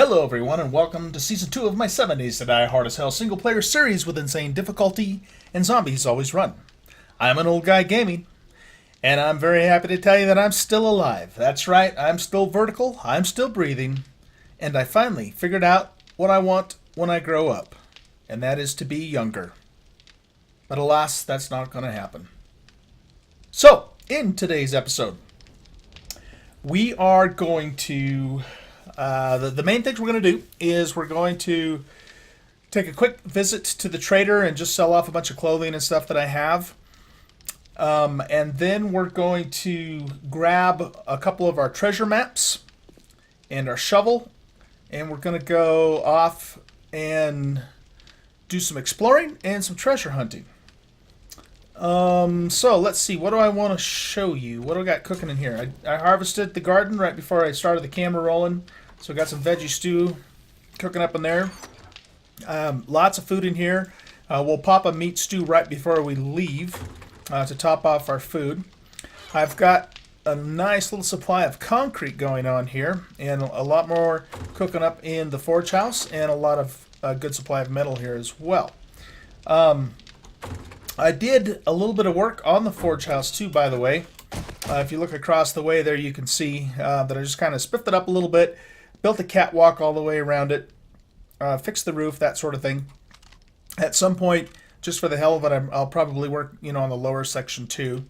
Hello everyone and welcome to Season 2 of my 7 Days to Die Hard as Hell single-player series with insane difficulty and zombies always run. I'm an old guy gaming, and I'm very happy to tell you that I'm still alive. That's right, I'm still vertical, I'm still breathing, and I finally figured out what I want when I grow up, and that is to be younger. But alas, that's not going to happen. So, in today's episode, we are going to... the main things we're going to do is we're going to take a quick visit to the trader and just sell off a bunch of clothing and stuff that I have. And then we're going to grab a couple of our treasure maps and our shovel. And we're going to go off and do some exploring and some treasure hunting. So let's see. What do I want to show you? What do I got cooking in here? I harvested the garden right before I started the camera rolling. So we got some veggie stew cooking up in there. Lots of food in here. We'll pop a meat stew right before we leave to top off our food. I've got a nice little supply of concrete going on here, and a lot more cooking up in the forge house, and a lot of good supply of metal here as well. I did a little bit of work on the forge house too, by the way. If you look across the way there, you can see that I just kind of spiffed it up a little bit. Built a catwalk all the way around it, fixed the roof, that sort of thing. At some point, just for the hell of it, I'll probably work, on the lower section too.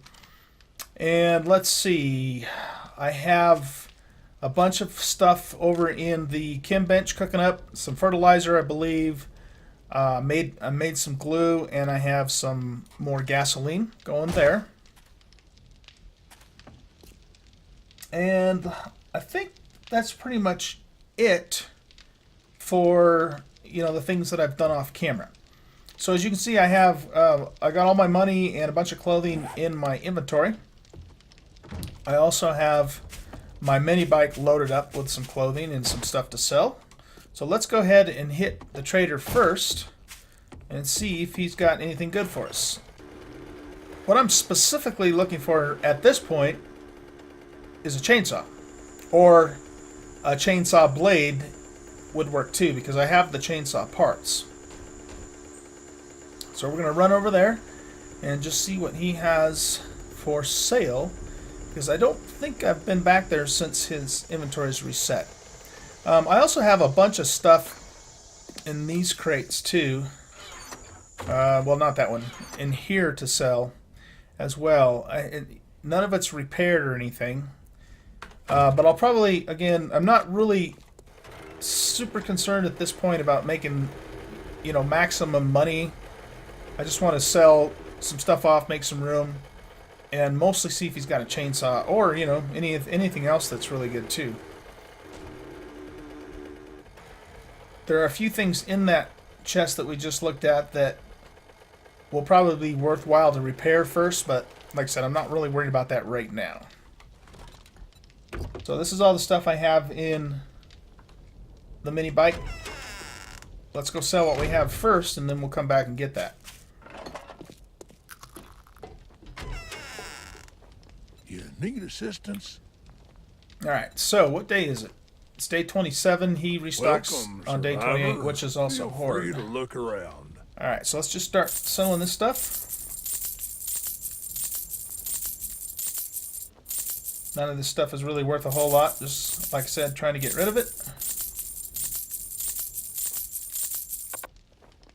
And let's see, I have a bunch of stuff over in the chem bench cooking up. Some fertilizer, I believe. I made some glue, and I have some more gasoline going there. And I think that's pretty much it for the things that I've done off camera. So as you can see, I got all my money and a bunch of clothing in my inventory. I also have my mini bike loaded up with some clothing and some stuff to sell. So let's go ahead and hit the trader first and see if he's got anything good for us. What I'm specifically looking for at this point is a chainsaw, or a chainsaw blade would work too, because I have the chainsaw parts. So we're going to run over there and just see what he has for sale, because I don't think I've been back there since his inventory is reset. I also have a bunch of stuff in these crates too. Well, not that one. In here to sell as well. None of it's repaired or anything. But I'll probably, again, I'm not really super concerned at this point about making, maximum money. I just want to sell some stuff off, make some room, and mostly see if he's got a chainsaw or, anything else that's really good too. There are a few things in that chest that we just looked at that will probably be worthwhile to repair first, but like I said, I'm not really worried about that right now. So this is all the stuff I have in the mini bike. Let's go sell what we have first, and then we'll come back and get that. You need assistance? Alright, so what day is it? It's day 27. He restocks Welcome, on day survivor. 28, which is also Feel horde. free to look around. Alright, so let's just start selling this stuff. None of this stuff is really worth a whole lot. Just, like I said, trying to get rid of it.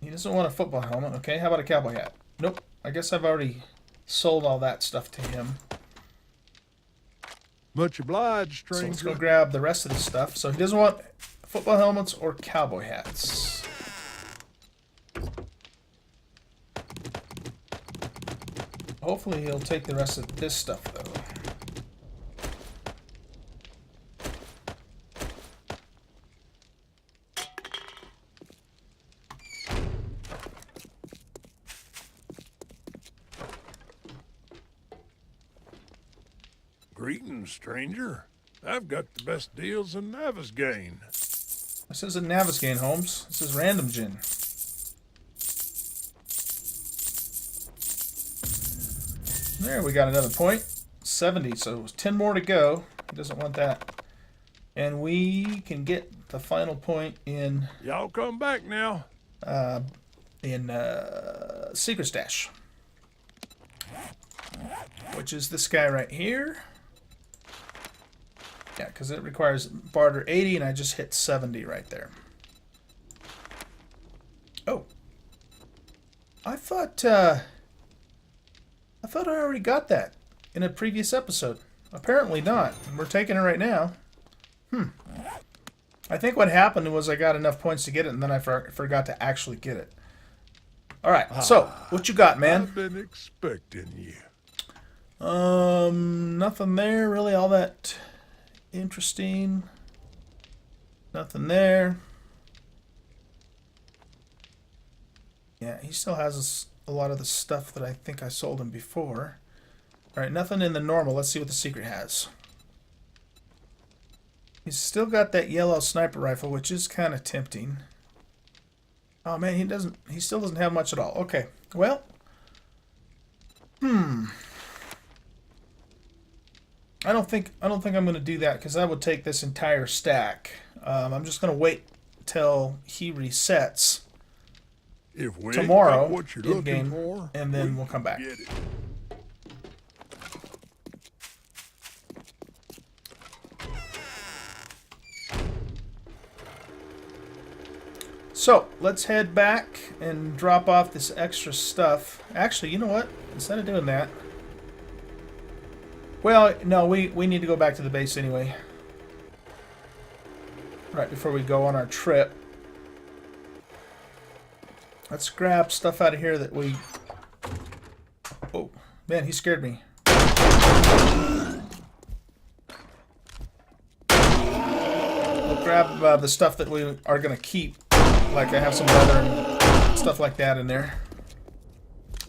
He doesn't want a football helmet. Okay, how about a cowboy hat? Nope. I guess I've already sold all that stuff to him. Much obliged, So stranger. let's go grab the rest of this stuff. So he doesn't want football helmets or cowboy hats. Hopefully he'll take the rest of this stuff, though. Greetings, stranger. I've got the best deals in Navisgain. This isn't Navisgain, Holmes. This is Random Gin. There, we got another point. 70, so 10 more to go. He doesn't want that. And we can get the final point in Y'all come back now. Secret Stash, which is this guy right here. Yeah, because it requires barter 80, and I just hit 70 right there. Oh, I thought I already got that in a previous episode. Apparently not. We're taking it right now. I think what happened was I got enough points to get it, and then I forgot to actually get it. All right. So, what you got, man? I've been expecting you. Nothing there really all that interesting. Nothing there. Yeah, he still has a lot of the stuff that I think I sold him before. All right, nothing in the normal. Let's see what the secret has. He's still got that yellow sniper rifle, which is kind of tempting. Oh man, he still doesn't have much at all. Okay. Well, I don't think I'm going to do that because that would take this entire stack. I'm just going to wait till he resets If we tomorrow ain't got what you're in looking game, for, and then we'll come back. get it. So let's head back and drop off this extra stuff. Actually, you know what? Instead of doing that, well, no, we need to go back to the base anyway. Right before we go on our trip. Let's grab stuff out of here that we... Oh, man, he scared me. We'll grab the stuff that we are going to keep. Like I have some leather and stuff like that in there.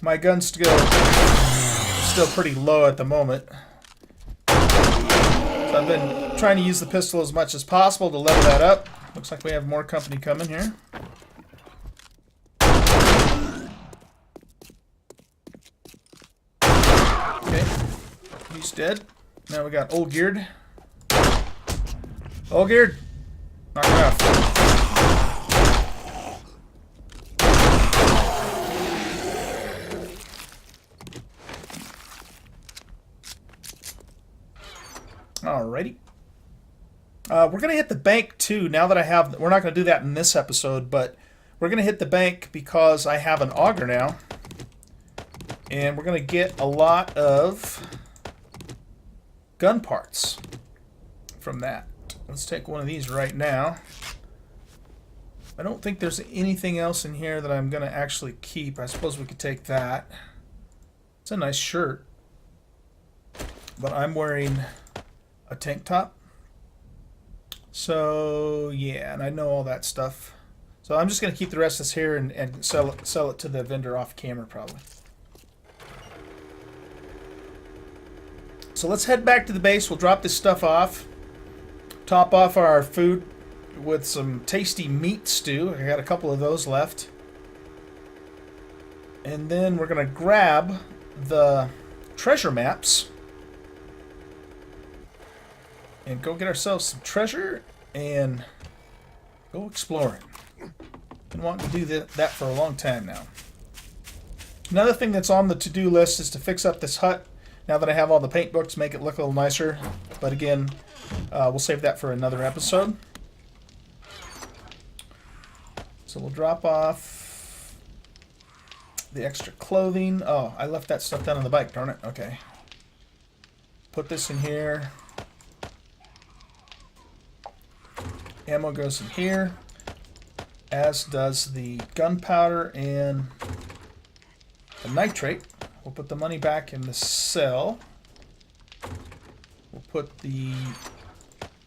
My gun's still pretty low at the moment. So I've been trying to use the pistol as much as possible to level that up. Looks like we have more company coming here. Okay, he's dead. Now we got Oldguy. Oldguy, knock it off. Alrighty. We're going to hit the bank too now that I have... We're not going to do that in this episode, but we're going to hit the bank because I have an auger now. And we're going to get a lot of gun parts from that. Let's take one of these right now. I don't think there's anything else in here that I'm going to actually keep. I suppose we could take that. It's a nice shirt. But I'm wearing a tank top. So, yeah, and I know all that stuff. So I'm just going to keep the rest of this here and sell it to the vendor off camera probably. So let's head back to the base. We'll drop this stuff off. Top off our food with some tasty meat stew. I got a couple of those left. And then we're going to grab the treasure maps and go get ourselves some treasure and go exploring. Been wanting to do that for a long time now. Another thing that's on the to-do list is to fix up this hut. Now that I have all the paint books, make it look a little nicer. But again, we'll save that for another episode. So we'll drop off the extra clothing. Oh, I left that stuff down on the bike, darn it. Okay. Put this in here. Ammo goes in here, as does the gunpowder and the nitrate. We'll put the money back in the cell. We'll put the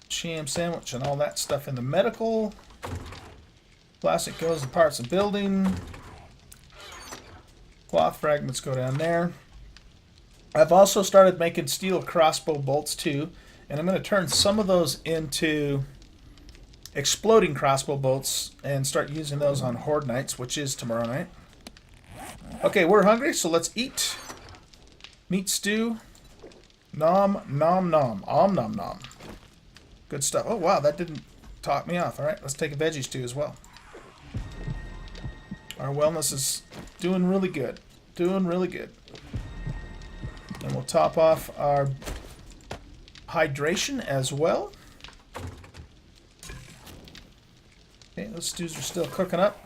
sham sandwich and all that stuff in the medical. Plastic goes in parts of building. Cloth fragments go down there. I've also started making steel crossbow bolts too, and I'm going to turn some of those into exploding crossbow bolts and start using those on Horde nights, which is tomorrow night. Okay, we're hungry, so let's eat. Meat stew. Nom, nom, nom. Om, nom, nom. Good stuff. Oh, wow, that didn't talk me off. All right, let's take a veggie stew as well. Our wellness is doing really good. Doing really good. And we'll top off our hydration as well. Okay, those stews are still cooking up.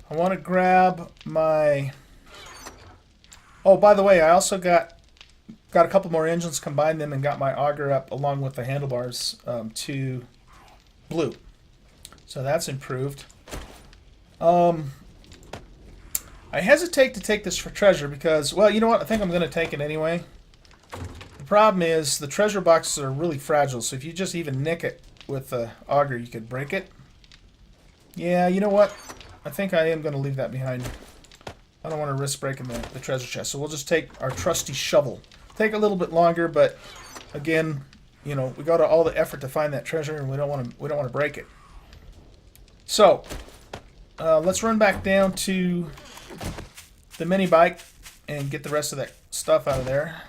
I want to grab my... Oh, by the way, I also got a couple more engines, combined them, and got my auger up along with the handlebars to blue. So that's improved. I hesitate to take this for treasure because, well, you know what? I think I'm going to take it anyway. The problem is the treasure boxes are really fragile, so if you just even nick it with the auger, you could break it. Yeah, you know what? I think I am going to leave that behind. I don't want to risk breaking the treasure chest, so we'll just take our trusty shovel. Take a little bit longer, but again, you know, we go to all the effort to find that treasure, and we don't want to break it. So let's run back down to the mini bike and get the rest of that stuff out of there.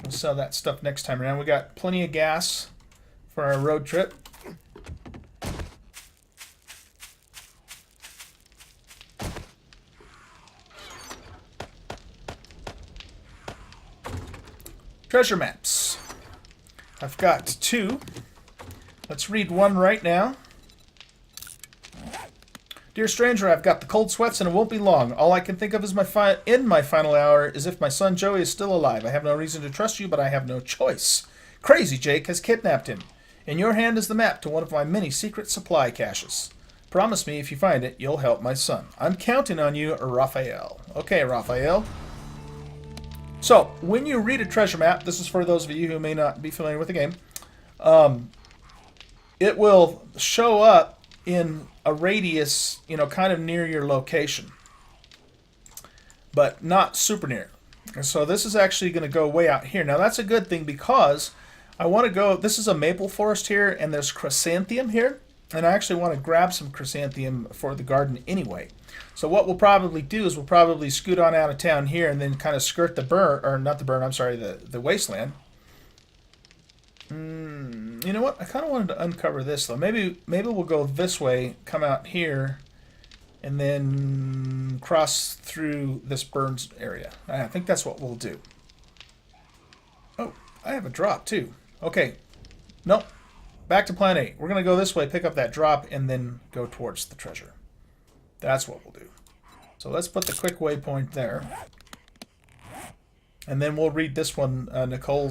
We'll sell that stuff next time around. We got plenty of gas for our road trip. Treasure maps. I've got 2. Let's read one right now. Dear stranger, I've got the cold sweats and it won't be long. All I can think of is in my final hour is if my son Joey is still alive. I have no reason to trust you, but I have no choice. Crazy Jake has kidnapped him. In your hand is the map to one of my many secret supply caches. Promise me if you find it, you'll help my son. I'm counting on you, Raphael. Okay, Raphael. So, when you read a treasure map, this is for those of you who may not be familiar with the game, it will show up in a radius, you know, kind of near your location, but not super near. And so this is actually going to go way out here. Now that's a good thing because I want to go, this is a maple forest here, and there's chrysanthemum here, and I actually want to grab some chrysanthemum for the garden anyway. So what we'll probably do is we'll probably scoot on out of town here and then kind of skirt the burn, or not the burn, I'm sorry, the wasteland. You know what? I kind of wanted to uncover this though. Maybe we'll go this way, come out here, and then cross through this burns area. I think that's what we'll do. Oh, I have a drop too. Okay. Nope. Back to plan 8. We're going to go this way, pick up that drop, and then go towards the treasure. That's what we'll do. So let's put the quick waypoint there. And then we'll read this one, Nicole?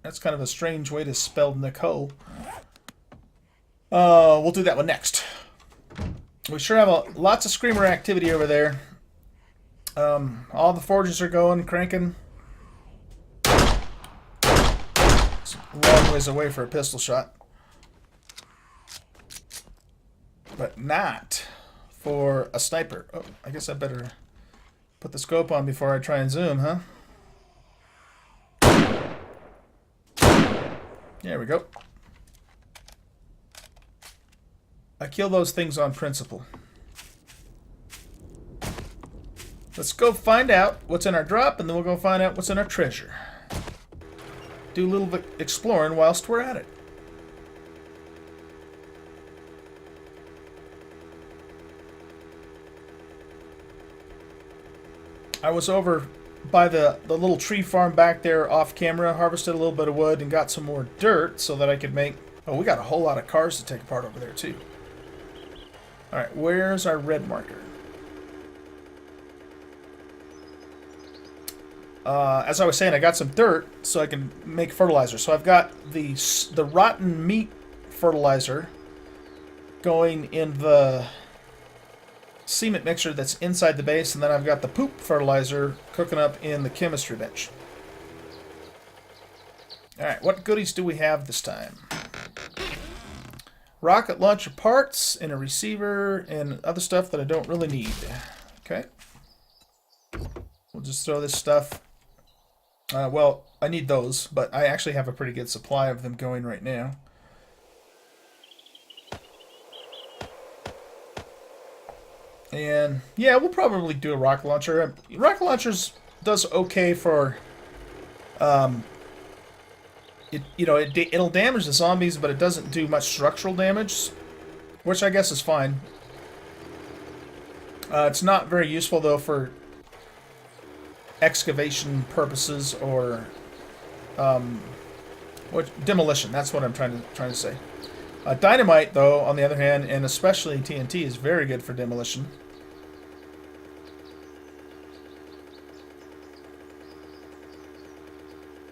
That's kind of a strange way to spell Nicole. We'll do that one next. We sure have lots of screamer activity over there. All the forges are going, cranking. It's a long ways away for a pistol shot. But not for a sniper. Oh, I guess I better put the scope on before I try and zoom, huh? There we go. I kill those things on principle. Let's go find out what's in our drop, and then we'll go find out what's in our treasure. Do a little bit exploring whilst we're at it. I was over by the little tree farm back there off camera, harvested a little bit of wood and got some more dirt so that I could make... Oh, we got a whole lot of cars to take apart over there too. Alright, where's our red marker? As I was saying, I got some dirt so I can make fertilizer. So I've got the rotten meat fertilizer going in the cement mixer that's inside the base, and then I've got the poop fertilizer cooking up in the chemistry bench. Alright, what goodies do we have this time? Rocket launcher parts and a receiver and other stuff that I don't really need. Okay. We'll just throw this stuff. Well, I need those, but I actually have a pretty good supply of them going right now. And yeah, we'll probably do a rocket launcher. Rocket launchers does okay for it'll damage the zombies, but it doesn't do much structural damage, which I guess is fine. It's not very useful though for excavation purposes or demolition. That's what I'm trying to say. Dynamite, though, on the other hand, and especially TNT, is very good for demolition.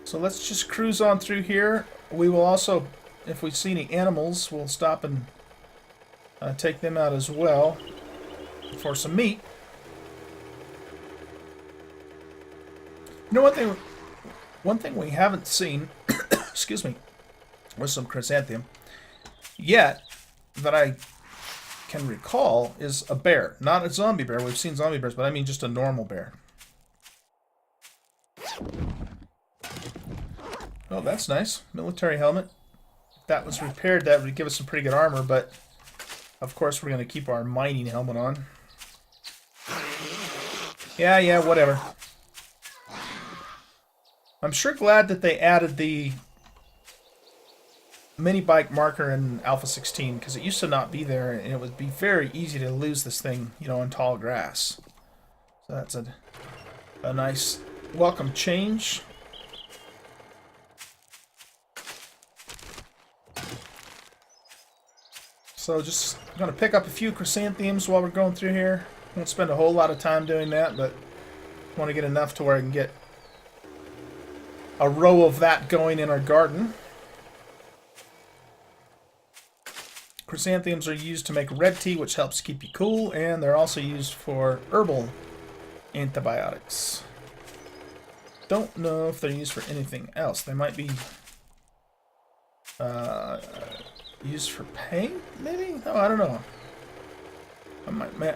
So let's just cruise on through here. We will also, if we see any animals, we'll stop and take them out as well for some meat. You know, one thing we haven't seen, excuse me, was some chrysanthemum yet that I can recall is a bear. Not a zombie bear. We've seen zombie bears, but I mean just a normal bear. Oh, that's nice. Military helmet. If that was repaired, that would give us some pretty good armor, but of course we're going to keep our mining helmet on. Yeah, whatever. I'm sure glad that they added the mini bike marker in Alpha 16, because it used to not be there, and it would be very easy to lose this thing, you know, in tall grass. So that's a nice welcome change. So just going to pick up a few chrysanthemums while we're going through here. Won't spend a whole lot of time doing that, but want to get enough to where I can get a row of that going in our garden. Chrysanthemums are used to make red tea, which helps keep you cool, and they're also used for herbal antibiotics. Don't know if they're used for anything else. They might be used for pain, maybe? Oh, I don't know.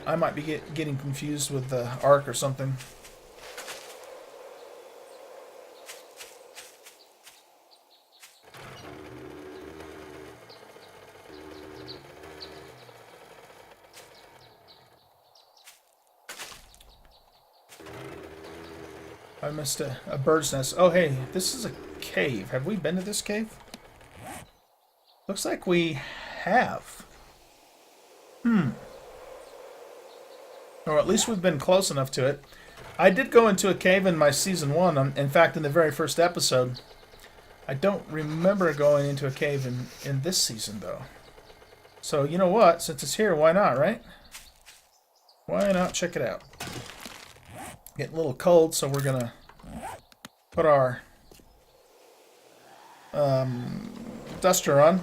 I might be getting confused with the Ark or something. I missed a bird's nest. Oh, hey, this is a cave. Have we been to this cave? Looks like we have. Or at least we've been close enough to it. I did go into a cave in my Season 1. In fact, in the very first episode. I don't remember going into a cave in this season, though. So, you know what? Since it's here, why not, right? Why not check it out? Getting a little cold, so we're gonna put our duster on.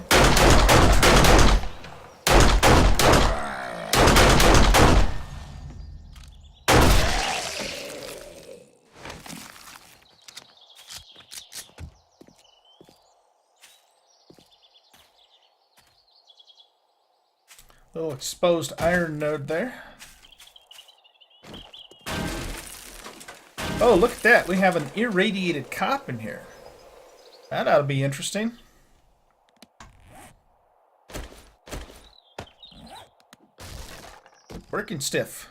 Little exposed iron node there. Oh, look at that. We have an irradiated cop in here. That ought to be interesting. Working stiff.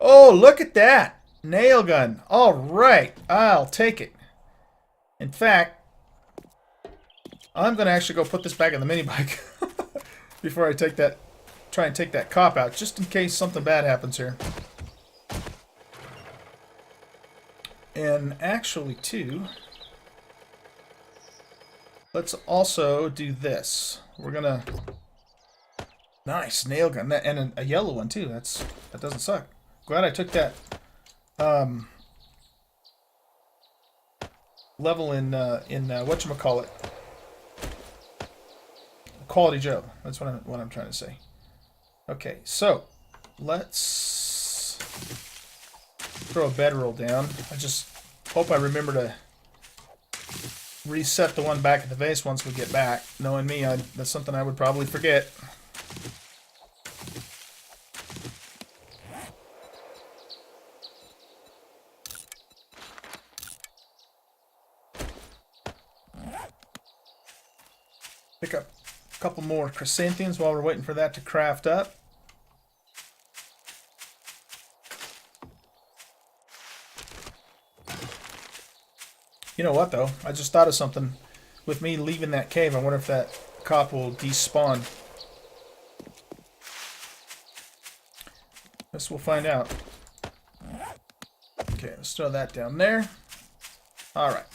Oh, look at that. Nail gun. All right. I'll take it. In fact, I'm going to actually go put this back in the mini bike before I try and take that cop out, just in case something bad happens here. And actually, too, let's also do this. We're gonna nice nail gun, and a yellow one too. That doesn't suck. Glad I took that level in whatchamacallit, Quality Joe. That's what I'm trying to say. Okay, so let's throw a bedroll down. I just hope I remember to reset the one back at the base once we get back. Knowing me, that's something I would probably forget. Pick up a couple more chrysanthemums while we're waiting for that to craft up. You know what, though? I just thought of something. With me leaving that cave, I wonder if that cop will despawn. Guess we'll find out. Okay, let's throw that down there. Alright.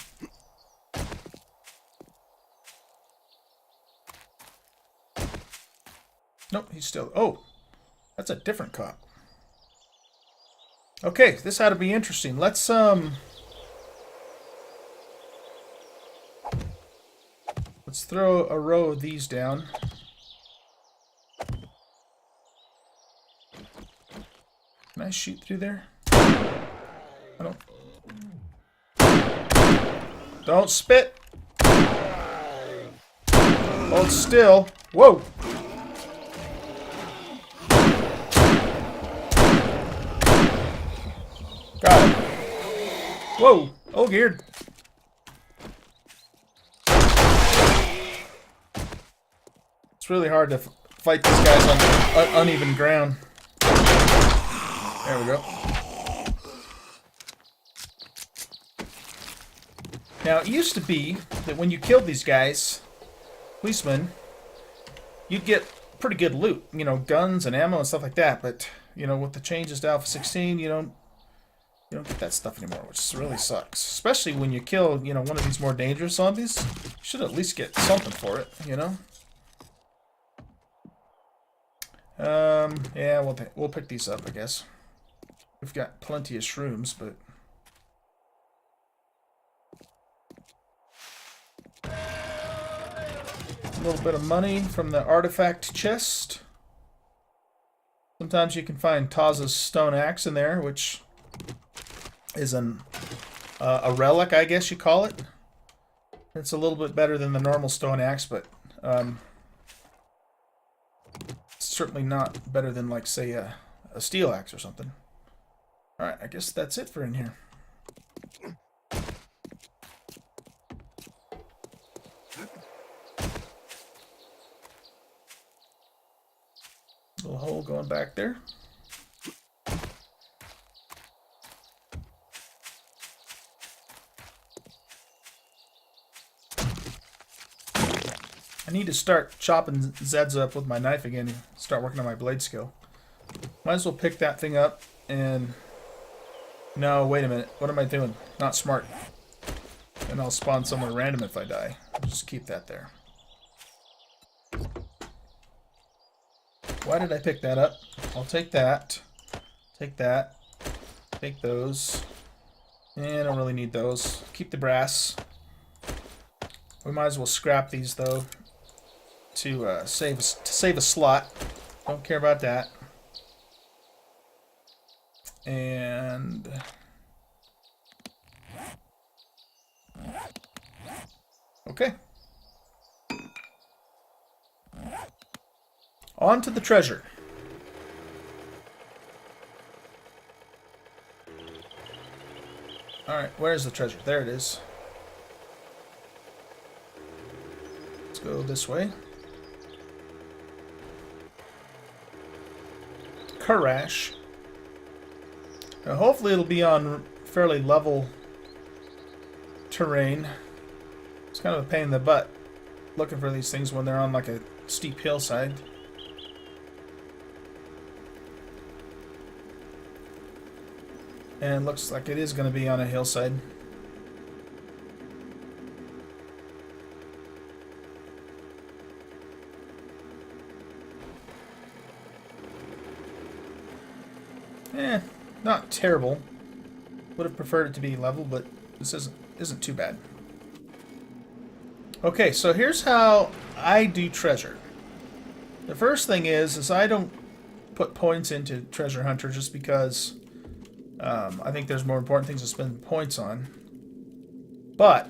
Nope, he's still... Oh! That's a different cop. Okay, this ought to be interesting. Let's throw a row of these down. Can I shoot through there? I don't... Don't spit! Hold still. Whoa! Got it. Whoa! Oh, geared. It's really hard to fight these guys on uneven ground. There we go. Now, it used to be that when you killed these guys, policemen, you'd get pretty good loot. You know, guns and ammo and stuff like that. But, you know, with the changes to Alpha 16, you don't get that stuff anymore, which really sucks. Especially when you kill, you know, one of these more dangerous zombies. You should at least get something for it, you know? Yeah, we'll pick these up, I guess. We've got plenty of shrooms, but... A little bit of money from the artifact chest. Sometimes you can find Taza's stone axe in there, which is a relic, I guess you call it. It's a little bit better than the normal stone axe, but certainly not better than, like, say, a steel axe or something. Alright, I guess that's it for in here. Little hole going back there. I need to start chopping Zeds up with my knife again and start working on my blade skill. Might as well pick that thing up and... No, wait a minute. What am I doing? Not smart. And I'll spawn somewhere random if I die. I'll just keep that there. Why did I pick that up? I'll take that. Take that. Take those. I don't really need those. Keep the brass. We might as well scrap these, though, to save a slot. Don't care about that. And... Okay. On to the treasure. Alright, where's the treasure? There it is. Let's go this way. Karash. Now, hopefully it'll be on fairly level terrain. It's kind of a pain in the butt looking for these things when they're on like a steep hillside. And it looks like it is going to be on a hillside. Not terrible. Would have preferred it to be level, but this isn't too bad. Okay, so here's how I do treasure. The first thing is I don't put points into Treasure Hunter just because I think there's more important things to spend points on. But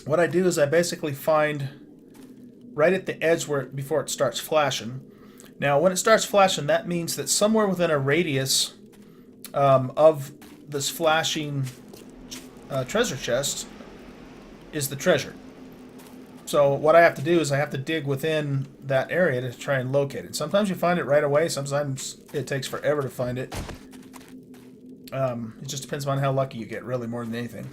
what I do is I basically find right at the edge before it starts flashing. Now, when it starts flashing, that means that somewhere within a radius of this flashing treasure chest is the treasure. So what I have to do is I have to dig within that area to try and locate it. Sometimes you find it right away. Sometimes it takes forever to find it. It just depends on how lucky you get, really, more than anything.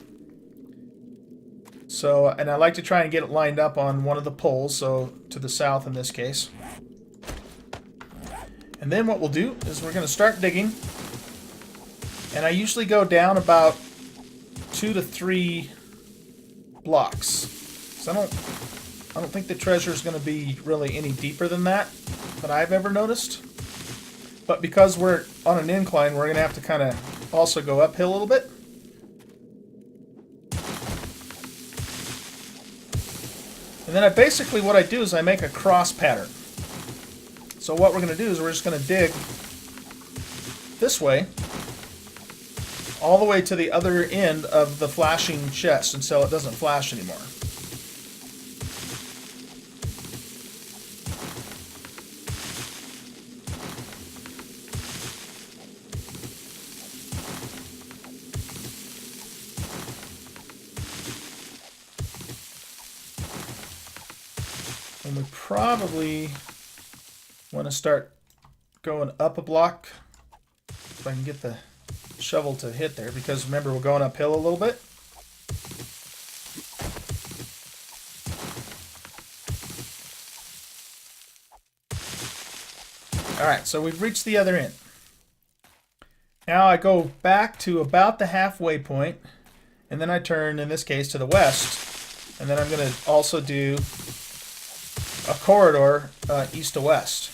So, and I like to try and get it lined up on one of the poles, so to the south in this case. And then what we'll do is we're going to start digging. And I usually go down about 2 to 3 blocks. So I don't think the treasure is going to be really any deeper than that I've ever noticed. But because we're on an incline, we're going to have to kind of also go uphill a little bit. And then basically what I do is I make a cross pattern. So what we're going to do is we're just going to dig this way, all the way to the other end of the flashing chest until it doesn't flash anymore. And we probably want to start going up a block if I can get the shovel to hit there, because remember we're going uphill a little bit. Alright, so we've reached the other end. Now I go back to about the halfway point, and then I turn, in this case, to the west, and then I'm going to also do a corridor east to west.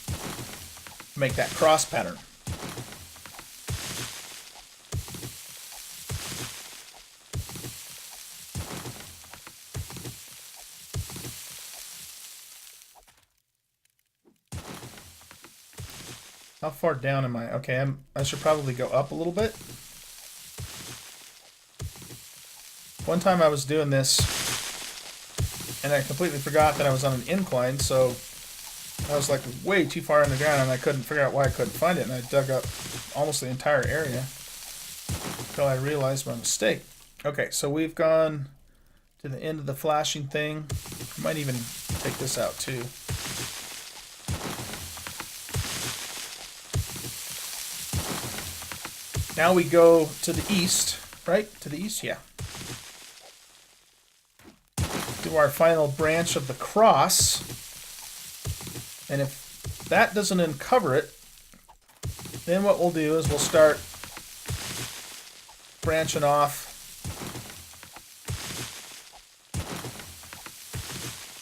Make that cross pattern. How far down am I? Okay, I should probably go up a little bit. One time I was doing this, and I completely forgot that I was on an incline, so I was like way too far in the ground, and I couldn't figure out why I couldn't find it, and I dug up almost the entire area until I realized my mistake. Okay, so we've gone to the end of the flashing thing. I might even take this out too. Now we go to the east, right? To the east, yeah. Do our final branch of the cross. And if that doesn't uncover it, then what we'll do is we'll start branching off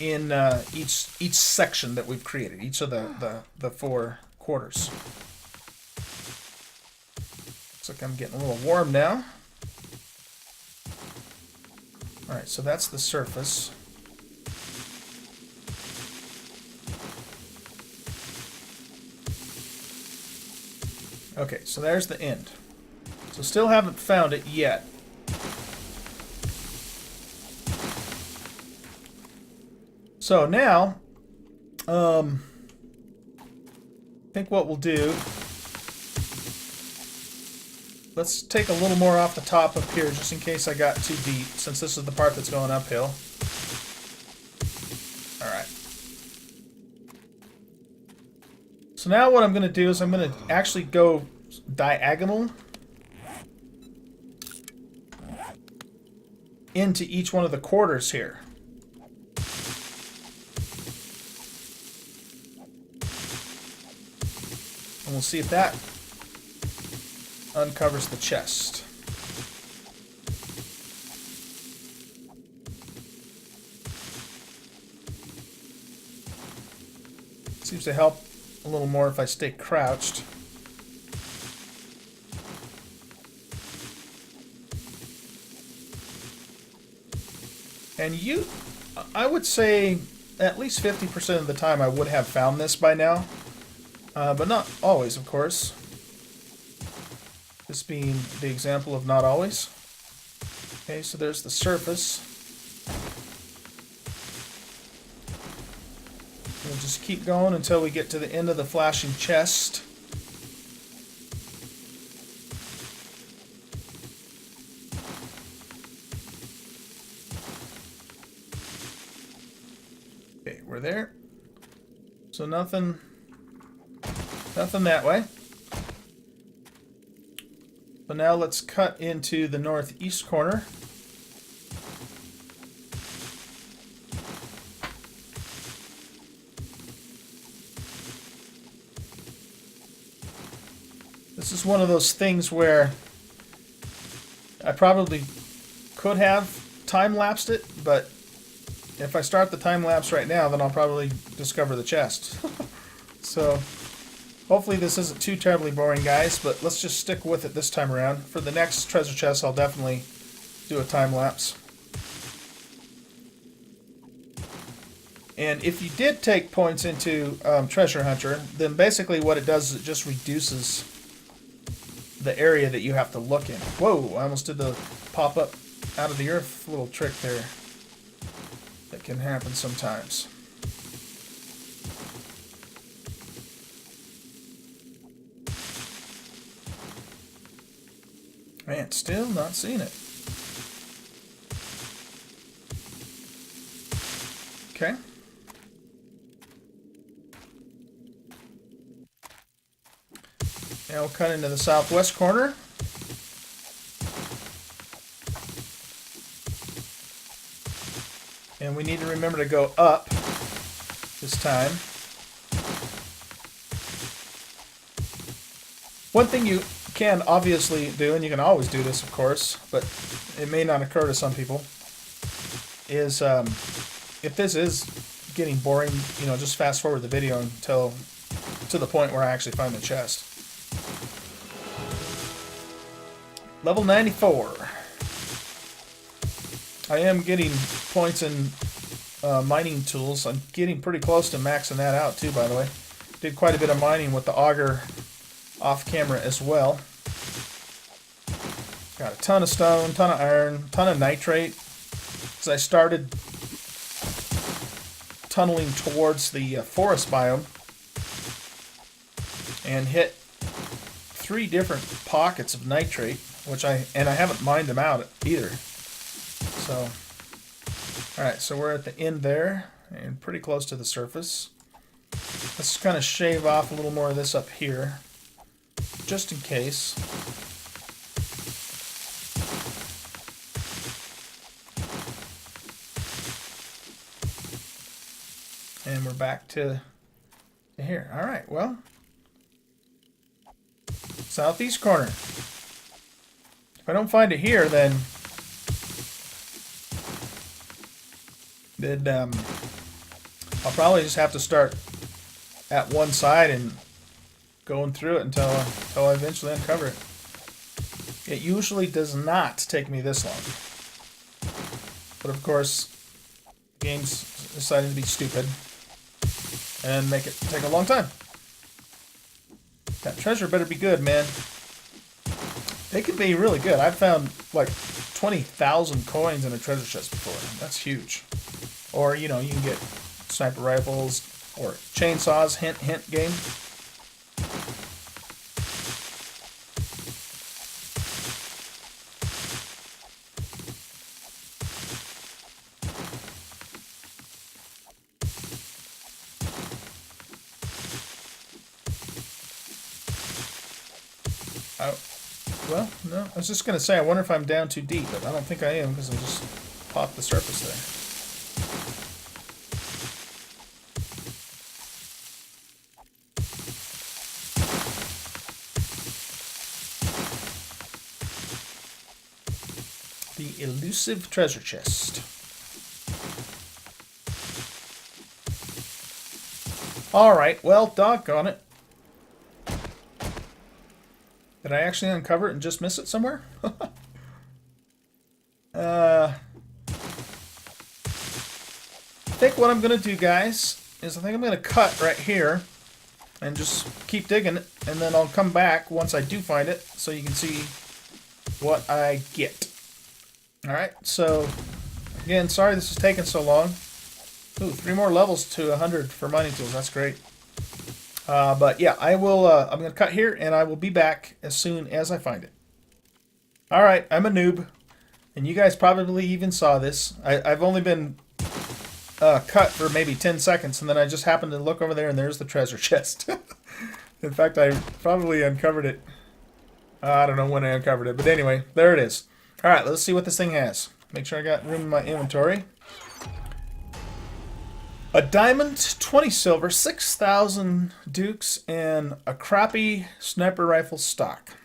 in each section that we've created, each of the 4 quarters. Looks like I'm getting a little warm now. Alright, so that's the surface. Okay, so there's the end. So still haven't found it yet. So now, I think what we'll do, let's take a little more off the top up here just in case I got too deep, since this is the part that's going uphill. Alright. So now what I'm going to do is I'm going to actually go diagonal into each one of the quarters here. And we'll see if that uncovers the chest. Seems to help a little more if I stay crouched. And I would say at least 50% of the time I would have found this by now. But not always, of course. This being the example of not always. Okay, so there's the surface. We'll just keep going until we get to the end of the flashing chest. Okay, we're there. So nothing that way. So now let's cut into the northeast corner. This is one of those things where I probably could have time-lapsed it, but if I start the time-lapse right now, then I'll probably discover the chest. So, hopefully this isn't too terribly boring, guys, but let's just stick with it this time around. For the next treasure chest, I'll definitely do a time-lapse. And if you did take points into Treasure Hunter, then basically what it does is it just reduces the area that you have to look in. Whoa, I almost did the pop up out of the earth little trick there. That can happen sometimes. Man, still not seeing it. Okay. Now we'll cut into the southwest corner. And we need to remember to go up this time. One thing you can obviously do, and you can always do this of course, but it may not occur to some people, is if this is getting boring, you know, just fast forward the video until to the point where I actually find the chest. Level 94. I am getting points in mining tools. I'm getting pretty close to maxing that out too, by the way. Did quite a bit of mining with the auger off camera as well. Got a ton of stone, ton of iron, ton of nitrate. As I started tunneling towards the forest biome and hit 3 different pockets of nitrate, which I haven't mined them out either. So, alright, so we're at the end there and pretty close to the surface. Let's kind of shave off a little more of this up here, just in case. And we're back to here. Alright, well, southeast corner. If I don't find it here, then I'll probably just have to start at one side and going through it until I eventually uncover it. It usually does not take me this long. But of course, the game's decided to be stupid and make it take a long time. That treasure better be good, man. They can be really good. I've found like 20,000 coins in a treasure chest before. That's huge. Or, you know, you can get sniper rifles or chainsaws. Hint, hint, game. Well, no, I was just going to say, I wonder if I'm down too deep, but I don't think I am because I just popped the surface there. The elusive treasure chest. Alright, well, doggone it. Did I actually uncover it and just miss it somewhere? I think what I'm going to do, guys, is I think I'm going to cut right here and just keep digging it, and then I'll come back once I do find it so you can see what I get. Alright, so again, sorry this is taking so long. Ooh, 3 more levels to 100 for mining tools. That's great. But yeah, I will. I'm going to cut here, and I will be back as soon as I find it. All right, I'm a noob, and you guys probably even saw this. I've only been cut for maybe 10 seconds, and then I just happened to look over there, and there's the treasure chest. In fact, I probably uncovered it. I don't know when I uncovered it, but anyway, there it is. All right, let's see what this thing has. Make sure I got room in my inventory. A diamond, 20 silver, 6,000 dukes, and a crappy sniper rifle stock.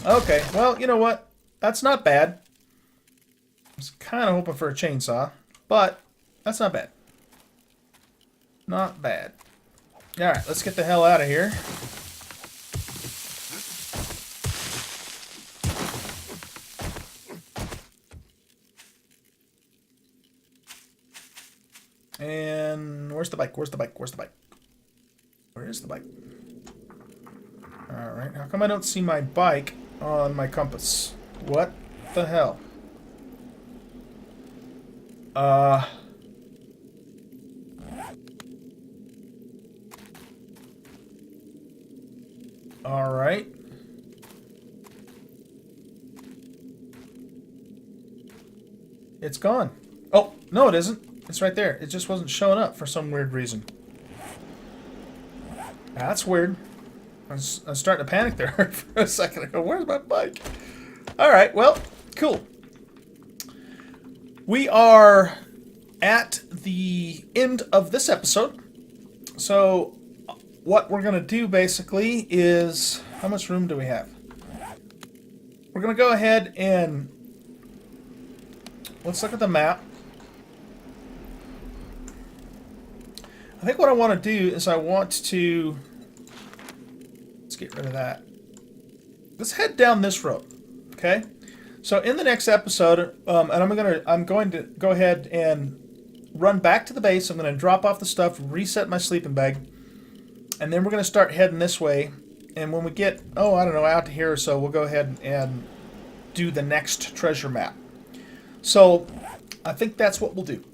Okay, well, you know what? That's not bad. I was kind of hoping for a chainsaw, but that's not bad. Not bad. Alright, let's get the hell out of here. And where's the bike? Where's the bike? Where's the bike? Where is the bike? Alright, how come I don't see my bike on my compass? What the hell? Alright. It's gone. Oh, no it isn't. It's right there. It just wasn't showing up for some weird reason. That's weird. I was starting to panic there for a second. I go, where's my bike? Alright, well, cool. We are at the end of this episode. So, what we're going to do basically is... How much room do we have? We're going to go ahead and... Let's look at the map. I think what I want to do is I want to... Let's get rid of that. Let's head down this road, okay? So in the next episode, and I'm going to go ahead and run back to the base. I'm going to drop off the stuff, reset my sleeping bag, and then we're going to start heading this way. And when we get, I don't know, out to here or so, we'll go ahead and do the next treasure map. So I think that's what we'll do.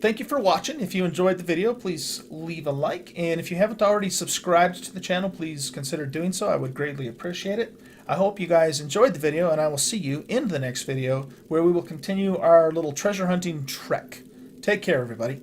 Thank you for watching. If you enjoyed the video, please leave a like. And if you haven't already subscribed to the channel, please consider doing so. I would greatly appreciate it. I hope you guys enjoyed the video, and I will see you in the next video where we will continue our little treasure hunting trek. Take care, everybody.